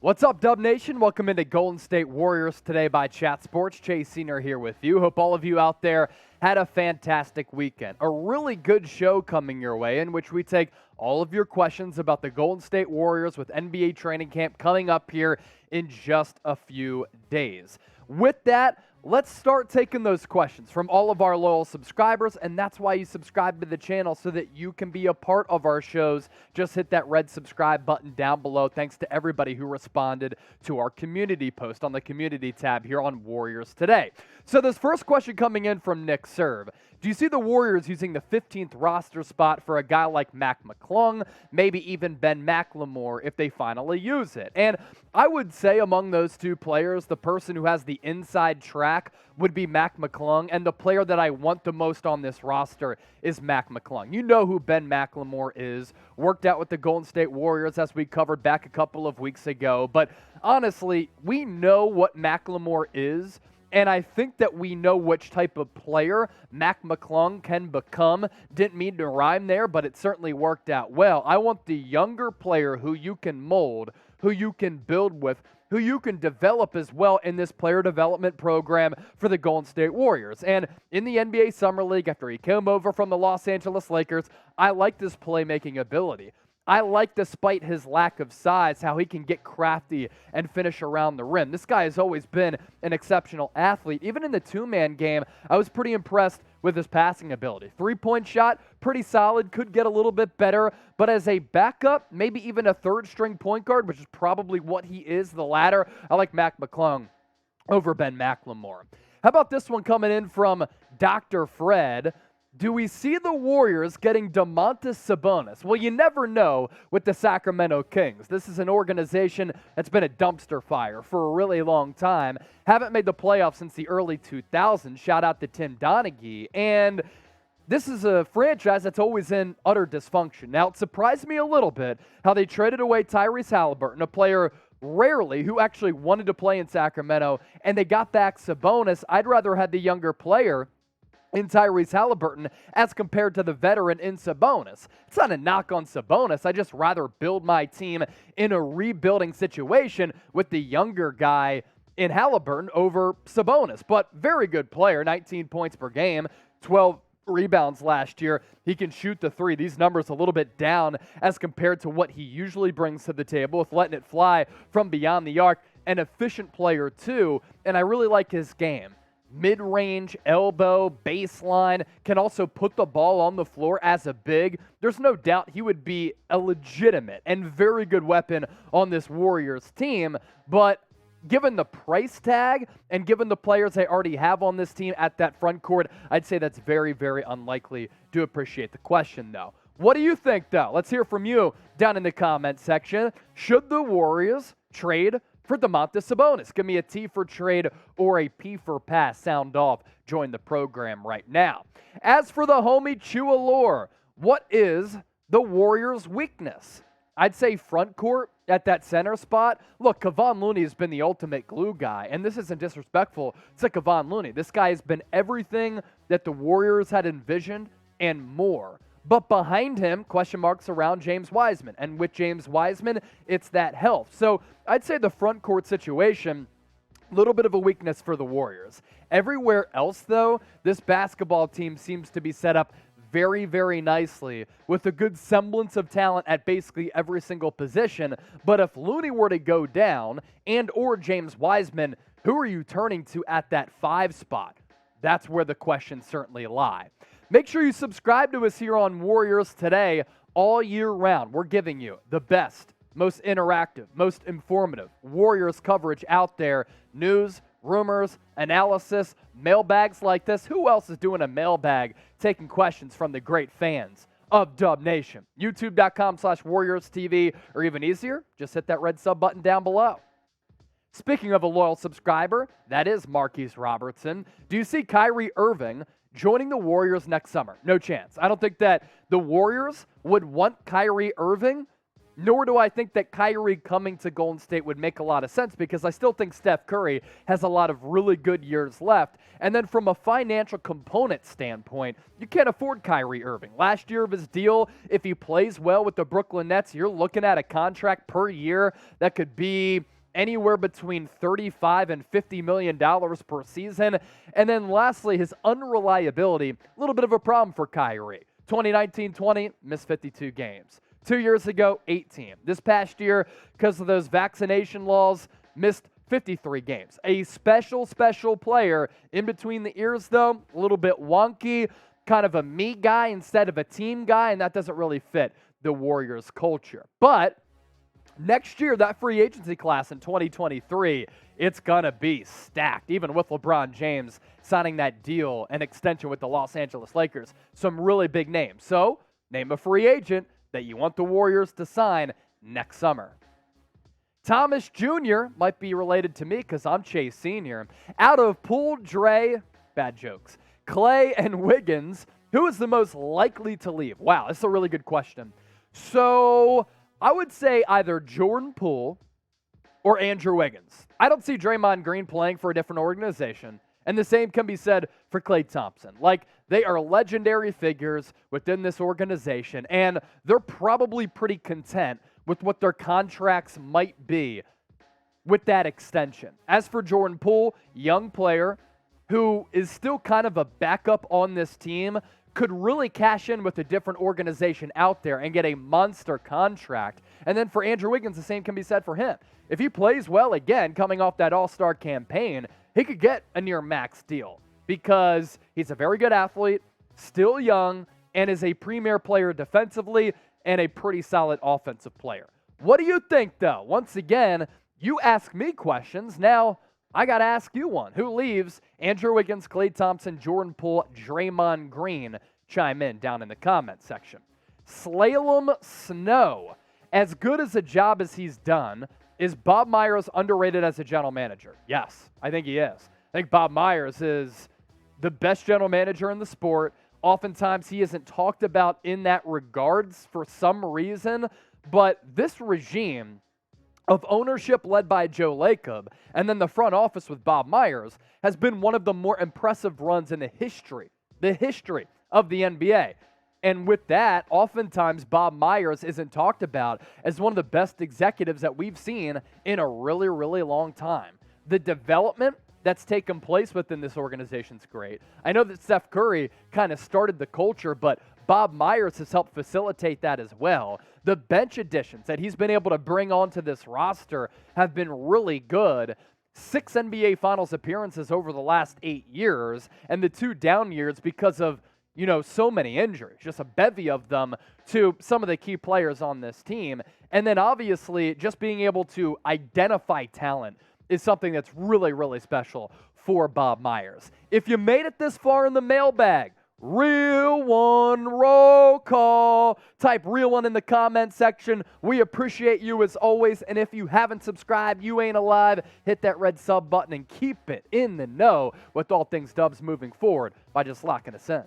What's up, Dub Nation? Welcome into Golden State Warriors today by Chat Sports. Chase Senior here with you. Hope all of you out there had a fantastic weekend. A really good show coming your way in which we take all of your questions about the Golden State Warriors with NBA training camp coming up here in just a few days. With that, let's start taking those questions from all of our loyal subscribers, and that's why you subscribe to the channel so that you can be a part of our shows. Just hit that red subscribe button down below. Thanks to everybody who responded to our community post on the community tab here on Warriors Today. So this first question coming in from Nick Serve. Do you see the Warriors using the 15th roster spot for a guy like McClung, maybe even Ben McLemore if they finally use it? And I would say among those two players, the person who has the inside track would be McClung, and the player that I want the most on this roster is McClung. You know who Ben McLemore is. Worked out with the Golden State Warriors as we covered back a couple of weeks ago. But honestly, we know what McLemore is. And I think that we know which type of player McClung can become. Didn't mean to rhyme there, but it certainly worked out well. I want the younger player who you can mold, who you can build with, who you can develop as well in this player development program for the Golden State Warriors. And in the NBA Summer League, after he came over from the Los Angeles Lakers, I like this playmaking ability. I like, despite his lack of size, how he can get crafty and finish around the rim. This guy has always been an exceptional athlete. Even in the two-man game, I was pretty impressed with his passing ability. Three-point shot, pretty solid, could get a little bit better. But as a backup, maybe even a third-string point guard, which is probably what he is, the latter, I like McClung over Ben McLemore. How about this one coming in from Dr. Fred? Do we see the Warriors getting Domantas Sabonis? Well, you never know with the Sacramento Kings. This is an organization that's been a dumpster fire for a really long time. Haven't made the playoffs since the early 2000s. Shout out to Tim Donaghy. And this is a franchise that's always in utter dysfunction. Now, it surprised me a little bit how they traded away Tyrese Haliburton, a player rarely who actually wanted to play in Sacramento, and they got back Sabonis. I'd rather have the younger player in Tyrese Haliburton as compared to the veteran in Sabonis. It's not a knock on Sabonis. I just rather build my team in a rebuilding situation with the younger guy in Haliburton over Sabonis. But very good player, 19 points per game, 12 rebounds last year. He can shoot the three. These numbers a little bit down as compared to what he usually brings to the table with letting it fly from beyond the arc. An efficient player too, and I really like his game. Mid-range, elbow, baseline, can also put the ball on the floor as a big. There's no doubt he would be a legitimate and very good weapon on this Warriors team, but given the price tag and given the players they already have on this team at that front court, I'd say that's very, very unlikely. Do appreciate the question, though. What do you think, though? Let's hear from you down in the comment section. Should the Warriors trade for Domantas Sabonis? Give me a T for trade or a P for pass. Sound off. Join the program right now. As for the homie Chua Lore, what is the Warriors' weakness? I'd say front court at that center spot. Look, Kevon Looney has been the ultimate glue guy, and this isn't disrespectful to Kevon Looney. This guy has been everything that the Warriors had envisioned and more. But behind him, question marks around James Wiseman. And with James Wiseman, it's that health. So I'd say the front court situation, a little bit of a weakness for the Warriors. Everywhere else, though, this basketball team seems to be set up very, very nicely with a good semblance of talent at basically every single position. But if Looney were to go down and or James Wiseman, who are you turning to at that 5 spot? That's where the questions certainly lie. Make sure you subscribe to us here on Warriors Today all year round. We're giving you the best, most interactive, most informative Warriors coverage out there. News, rumors, analysis, mailbags like this. Who else is doing a mailbag taking questions from the great fans of Dub Nation? YouTube.com/WarriorsTV, or even easier, just hit that red sub button down below. Speaking of a loyal subscriber, that is Marquise Robertson. Do you see Kyrie Irving joining the Warriors next summer? No chance. I don't think that the Warriors would want Kyrie Irving nor do I think that Kyrie coming to Golden State would make a lot of sense because I still think Steph Curry has a lot of really good years left. And then from a financial component standpoint, you can't afford Kyrie Irving. Last year of his deal, if he plays well with the Brooklyn Nets, you're looking at a contract per year that could be anywhere between $35 and $50 million per season. And then lastly, his unreliability, a little bit of a problem for Kyrie. 2019-20, missed 52 games. 2 years ago, 18. This past year, because of those vaccination laws, missed 53 games. A special player. In between the ears, though, a little bit wonky, kind of a me guy instead of a team guy, and that doesn't really fit the Warriors' culture. But next year, that free agency class in 2023, it's going to be stacked, even with LeBron James signing that deal and extension with the Los Angeles Lakers. Some really big names. So, name a free agent that you want the Warriors to sign next summer. Thomas Jr. might be related to me because I'm Chase Sr. Out of Poole, Dre, bad jokes, Clay, and Wiggins, who is the most likely to leave? Wow, that's a really good question. So I would say either Jordan Poole or Andrew Wiggins. I don't see Draymond Green playing for a different organization. And the same can be said for Klay Thompson. Like, they are legendary figures within this organization, and they're probably pretty content with what their contracts might be with that extension. As for Jordan Poole, young player who is still kind of a backup on this team, could really cash in with a different organization out there and get a monster contract. And then for Andrew Wiggins, the same can be said for him. If he plays well again, coming off that all-star campaign, he could get a near max deal because he's a very good athlete, still young, and is a premier player defensively and a pretty solid offensive player. What do you think, though? Once again, you ask me questions. Now, I got to ask you one. Who leaves? Andrew Wiggins, Klay Thompson, Jordan Poole, Draymond Green. Chime in down in the comment section. Slalom Snow. As good as a job as he's done, is Bob Myers underrated as a general manager? Yes, I think he is. I think Bob Myers is the best general manager in the sport. Oftentimes, he isn't talked about in that regards for some reason, but this regime of ownership led by Joe Lacob and then the front office with Bob Myers has been one of the more impressive runs in the history of the NBA. And with that, oftentimes Bob Myers isn't talked about as one of the best executives that we've seen in a really, really long time. The development that's taken place within this organization is great. I know that Steph Curry kind of started the culture, but Bob Myers has helped facilitate that as well. The bench additions that he's been able to bring onto this roster have been really good. 6 NBA Finals appearances over the last 8 years, and the 2 down years because of, so many injuries, just a bevy of them to some of the key players on this team. And then obviously just being able to identify talent is something that's really, really special for Bob Myers. If you made it this far in the mailbag, Real One roll call. Type Real One in the comment section. We appreciate you as always. And if you haven't subscribed, you ain't alive. Hit that red sub button and keep it in the know with all things Dubs moving forward by just locking us in.